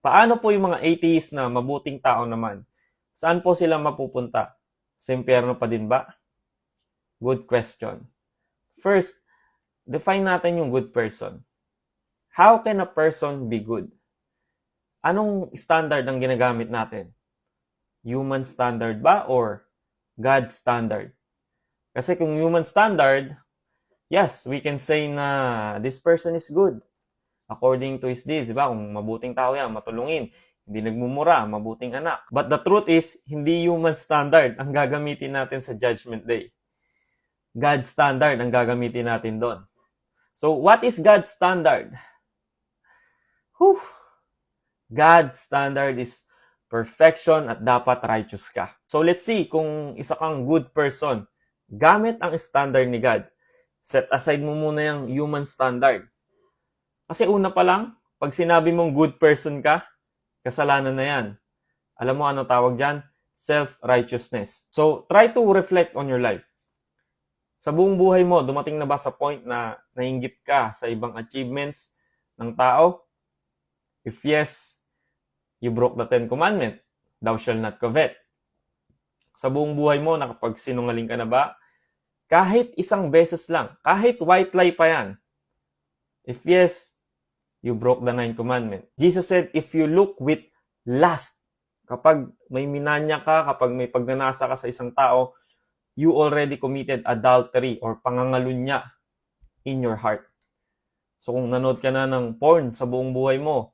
Paano po yung mga atheist na mabuting tao naman? Saan po sila mapupunta? Sa impyerno pa din ba? Good question. First, define natin yung good person. How can a person be good? Anong standard ang ginagamit natin? Human standard ba or God's standard? Kasi kung human standard, yes, we can say na this person is good. According to his deeds, di ba? Kung mabuting tao yan, matulungin, hindi nagmumura, mabuting anak. But the truth is, hindi human standard ang gagamitin natin sa Judgment Day. God's standard ang gagamitin natin doon. So, what is God's standard? God's standard is perfection at dapat righteous ka. So, let's see kung isa kang good person. Gamit ang standard ni God. Set aside mo muna yung human standard. Kasi una pa lang, pag sinabi mong good person ka, kasalanan na yan. Alam mo ano tawag dyan? Self-righteousness. So, try to reflect on your life. Sa buong buhay mo, dumating na ba sa point na nainggit ka sa ibang achievements ng tao? If yes, you broke the 10 Commandments. Thou shalt not covet. Sa buong buhay mo, nakapagsinungaling ka na ba? Kahit isang beses lang, kahit white lie pa yan. If yes, you broke the 9 Commandments. Jesus said, if you look with lust, kapag may minanya ka, kapag may pagnanasa ka sa isang tao, you already committed adultery or pangangalunya in your heart. So kung nanood ka na ng porn sa buong buhay mo,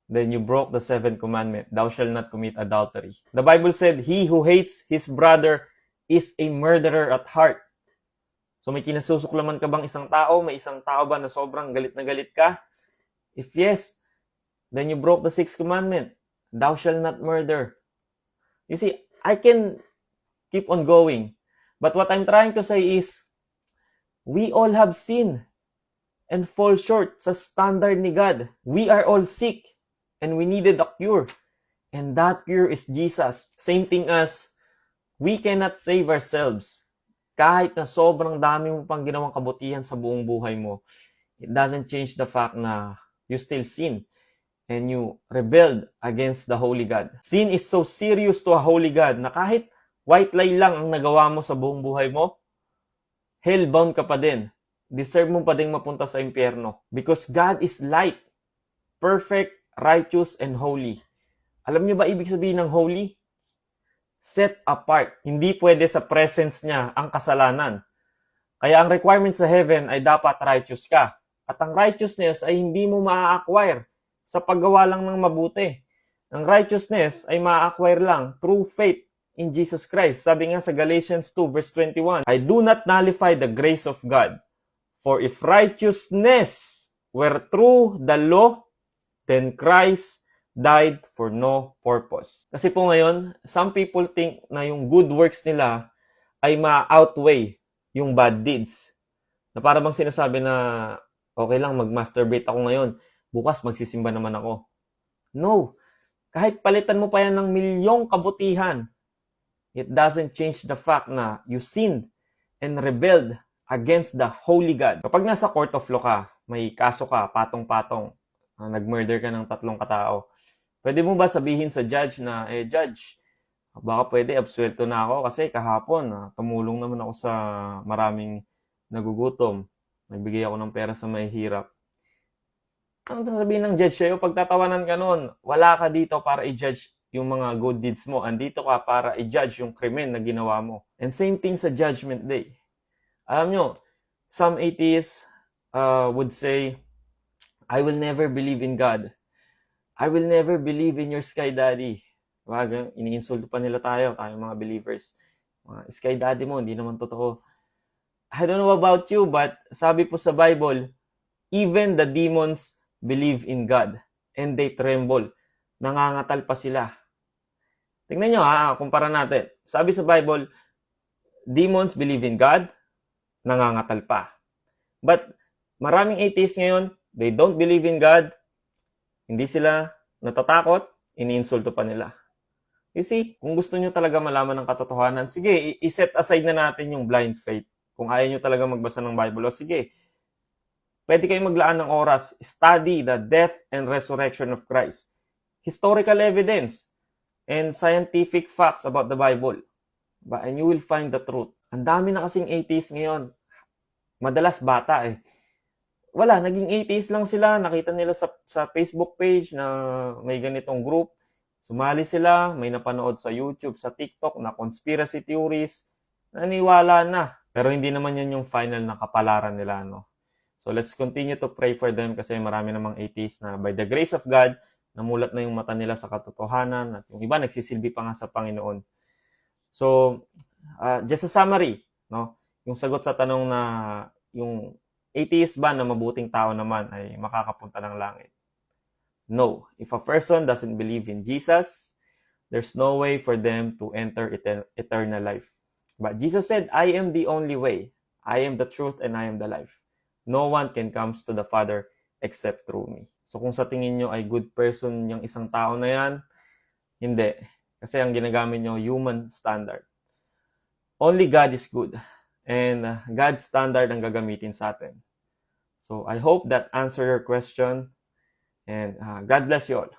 then you broke the 7th commandment. Thou shalt not commit adultery. The Bible said, he who hates his brother is a murderer at heart. So may kinasusuklaman ka bang isang tao? May isang tao ba na sobrang galit na galit ka? If yes, then you broke the 6th commandment. Thou shalt not murder. You see, I can keep on going. But what I'm trying to say is, we all have sinned and fall short sa standard ni God. We are all sick and we needed a cure. And that cure is Jesus. Same thing as, we cannot save ourselves. Kahit na sobrang dami mo pang ginawang kabutihan sa buong buhay mo, it doesn't change the fact na you still sin and you rebelled against the Holy God. Sin is so serious to a Holy God na kahit white lie lang ang nagawa mo sa buong buhay mo, hellbound ka pa din. Deserve mo pa din mapunta sa impyerno. Because God is light, perfect, righteous, and holy. Alam niyo ba ibig sabihin ng holy? Set apart. Hindi pwede sa presence niya ang kasalanan. Kaya ang requirement sa heaven ay dapat righteous ka. At ang righteousness ay hindi mo maa-acquire sa paggawa lang ng mabuti. Ang righteousness ay maa-acquire lang through faith in Jesus Christ. Sabi nga sa Galatians 2 verse 21, I do not nullify the grace of God. For if righteousness were through the law, then Christ died for no purpose. Kasi po ngayon, some people think na yung good works nila ay ma-outweigh yung bad deeds. Na para bang sinasabi na, okay lang, mag-masturbate ako ngayon, bukas magsisimba naman ako. No. Kahit palitan mo pa yan ng milyong kabutihan, it doesn't change the fact na you sinned and rebelled against the holy God. Kapag nasa court of law ka, may kaso ka, patong-patong, nag-murder ka ng 3 katao, pwede mo ba sabihin sa judge na, judge, baka pwede absuelto na ako kasi kahapon, tumulong naman ako sa maraming nagugutom. Nagbigay ako ng pera sa may hirap. Ano sasabihin ng judge sa'yo? Pagtatawanan ka nun, wala ka dito para i-judge yung mga good deeds mo. Andito ka para i-judge yung krimen na ginawa mo. And same thing sa Judgment Day. Alam nyo, some atheists would say, I will never believe in God. I will never believe in your sky daddy. Wag, iniinsulto pa nila tayong mga believers. Sky daddy mo, hindi naman totoo. I don't know about you, but sabi po sa Bible, even the demons believe in God and they tremble. Nangangatal pa sila. Tingnan nyo kumpara natin. Sabi sa Bible, demons believe in God, nangangatal pa. But maraming atheists ngayon, they don't believe in God, hindi sila natatakot, iniinsulto pa nila. You see, kung gusto nyo talaga malaman ng katotohanan, sige, i-set aside na natin yung blind faith. Kung ayaw nyo talaga magbasa ng Bible, sige, pwede kayong maglaan ng oras, study the death and resurrection of Christ. historical evidence and scientific facts about the Bible. And you will find the truth. Ang dami na kasing atheists ngayon. Madalas bata eh. Wala, naging atheist lang sila. Nakita nila sa Facebook page na may ganitong group. Sumali sila, may napanood sa YouTube, sa TikTok na conspiracy theories. Naniwala na. Pero hindi naman yan yung final na kapalaran nila, no? So let's continue to pray for them kasi marami namang atheists na by the grace of God, namulat na yung mata nila sa katotohanan at yung iba nagsisilbi pa nga sa Panginoon. So, just a summary, no? Yung sagot sa tanong na yung atheist ba na mabuting tao naman ay makakapunta ng langit? No. If a person doesn't believe in Jesus, there's no way for them to enter eternal life. But Jesus said, I am the only way. I am the truth and I am the life. No one can come to the Father except through me. So kung sa tingin nyo ay good person yung isang tao na yan, hindi. Kasi ang ginagamit nyo, human standard. Only God is good. And God's standard ang gagamitin sa atin. So I hope that answered your question. And God bless you all.